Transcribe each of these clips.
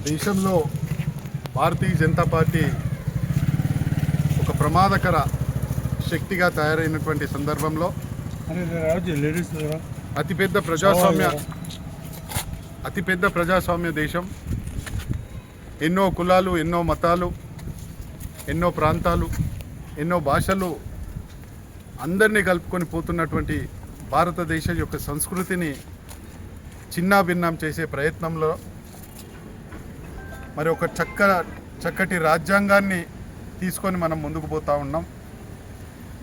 దేశంలో భారతీయ జనతా పార్టీ ఒక ప్రమాదకర శక్తిగా తయారైనటువంటి సందర్భంలో అతిపెద్ద ప్రజాస్వామ్య దేశం, ఎన్నో కులాలు, ఎన్నో మతాలు, ఎన్నో ప్రాంతాలు, ఎన్నో భాషలు అందరినీ కలుపుకొని పోతున్నటువంటి భారతదేశం యొక్క సంస్కృతిని చిన్నాభిన్నం చేసే ప్రయత్నంలో మరి ఒక చక్కటి రాజ్యాంగాన్ని తీసుకొని మనం ముందుకు పోతా ఉన్నాం.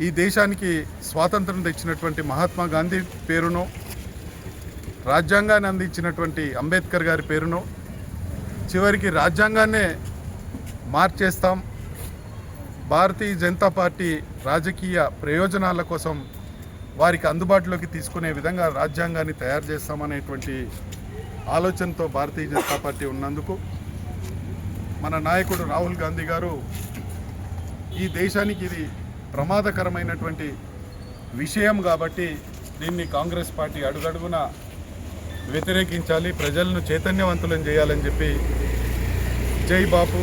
ఈ దేశానికి స్వాతంత్రం తెచ్చినటువంటి మహాత్మా గాంధీ పేరును, రాజ్యాంగాన్ని అందించినటువంటి అంబేద్కర్ గారి పేరును, చివరికి రాజ్యాంగాన్నే మార్చేస్తాం, భారతీయ జనతా పార్టీ రాజకీయ ప్రయోజనాల కోసం వారికి అందుబాటులోకి తీసుకునే విధంగా రాజ్యాంగాన్ని తయారు చేస్తామనేటువంటి ఆలోచనతో భారతీయ జనతా పార్టీ ఉన్నందుకు మన నాయకుడు రాహుల్ గాంధీ గారు ఈ దేశానికి ఇది ప్రమాదకరమైనటువంటి విషయం కాబట్టి దీన్ని కాంగ్రెస్ పార్టీ అడుగడుగున వ్యతిరేకించాలి, ప్రజలను చైతన్యవంతులను చేయాలని చెప్పి జై బాపు,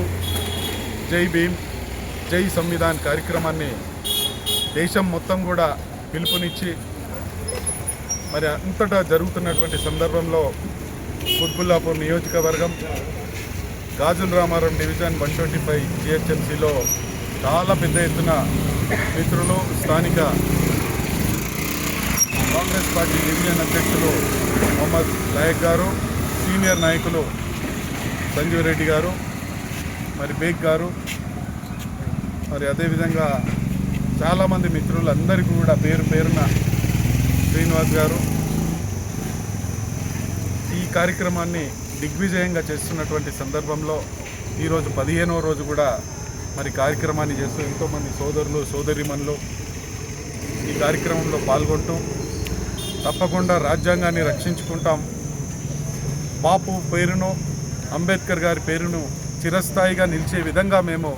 జై భీమ్, జై సంవిధాన్ కార్యక్రమాన్ని దేశం మొత్తం కూడా పిలుపునిచ్చి మరి అంతటా జరుగుతున్నటువంటి సందర్భంలో కుత్బుల్లాపూర్ నియోజకవర్గం, గాజుల రామారం డివిజన్ 125 GHMCలో చాలా పెద్ద ఎత్తున మిత్రులు, స్థానిక కాంగ్రెస్ పార్టీ డివిజన్ అధ్యక్షులు మొహమ్మద్ నాయక్ గారు, సీనియర్ నాయకులు సంజీవ్ రెడ్డి గారు, మరి బేగ్ గారు, మరి అదేవిధంగా చాలామంది మిత్రులందరికీ కూడా పేరు పేరున శ్రీనివాస్ గారు ఈ కార్యక్రమాన్ని దిగ్విజయంగా చేస్తున్నటువంటి సందర్భంలో ఈరోజు 15వ రోజు కూడా మరి కార్యక్రమాన్ని చేస్తూ ఎంతోమంది సోదరులు, సోదరిమణులు ఈ కార్యక్రమంలో పాల్గొంటూ తప్పకుండా రాజ్యాంగాన్ని రక్షించుకుంటాం, బాపు పేరును, అంబేద్కర్ గారి పేరును చిరస్థాయిగా నిలిచే విధంగా మేము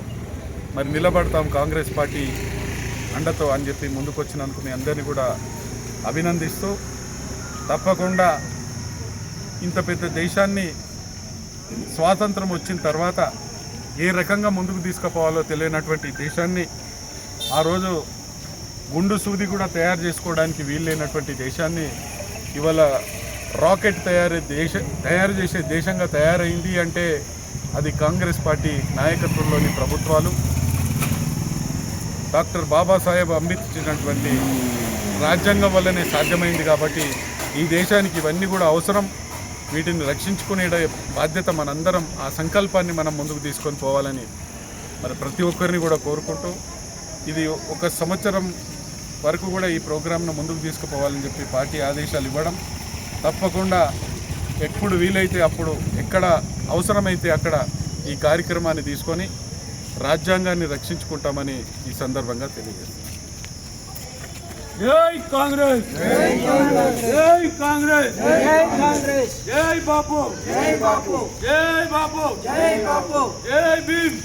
మరి నిలబడతాం కాంగ్రెస్ పార్టీ అండతో అని చెప్పి ముందుకొచ్చినందుకు మీ అందరినీ కూడా అభినందిస్తూ, తప్పకుండా ఇంత పెద్ద దేశాన్ని స్వాతంత్రం వచ్చిన తర్వాత ఏ రకంగా ముందుకు తీసుకుపోవాలో తెలియనటువంటి దేశాన్ని, ఆ రోజు గుండు సూది కూడా తయారు చేసుకోవడానికి వీల్లేనటువంటి దేశాన్ని ఇవాళ రాకెట్ తయారు చేసే దేశంగా తయారైంది అంటే అది కాంగ్రెస్ పార్టీ నాయకత్వంలోని ప్రభుత్వాలు, డాక్టర్ బాబాసాహెబ్ అంబేద్కర్ ఇచ్చినటువంటి రాజ్యాంగం వల్లనే సాధ్యమైంది. కాబట్టి ఈ దేశానికి ఇవన్నీ కూడా అవసరం, వీటిని రక్షించుకునే బాధ్యత మనందరం, ఆ సంకల్పాన్ని మనం ముందుకు తీసుకొని పోవాలని మరి ప్రతి ఒక్కరిని కూడా కోరుకుంటూ, ఇది ఒక సంవత్సరం వరకు కూడా ఈ ప్రోగ్రామ్ను ముందుకు తీసుకుపోవాలని చెప్పి పార్టీ ఆదేశాలు ఇవ్వడం, తప్పకుండా ఎప్పుడు వీలైతే అప్పుడు, ఎక్కడ అవసరమైతే అక్కడ ఈ కార్యక్రమాన్ని తీసుకొని రాజ్యాంగాన్ని రక్షించుకుంటామని ఈ సందర్భంగా తెలియజేస్తాం. జై కాంగ్రెస్, జై కాంగ్రెస్, జై కాంగ్రెస్, జై కాంగ్రెస్, జై బాపు, జై బాపు, జై బాపు, జై బాపు, జై భీమ్.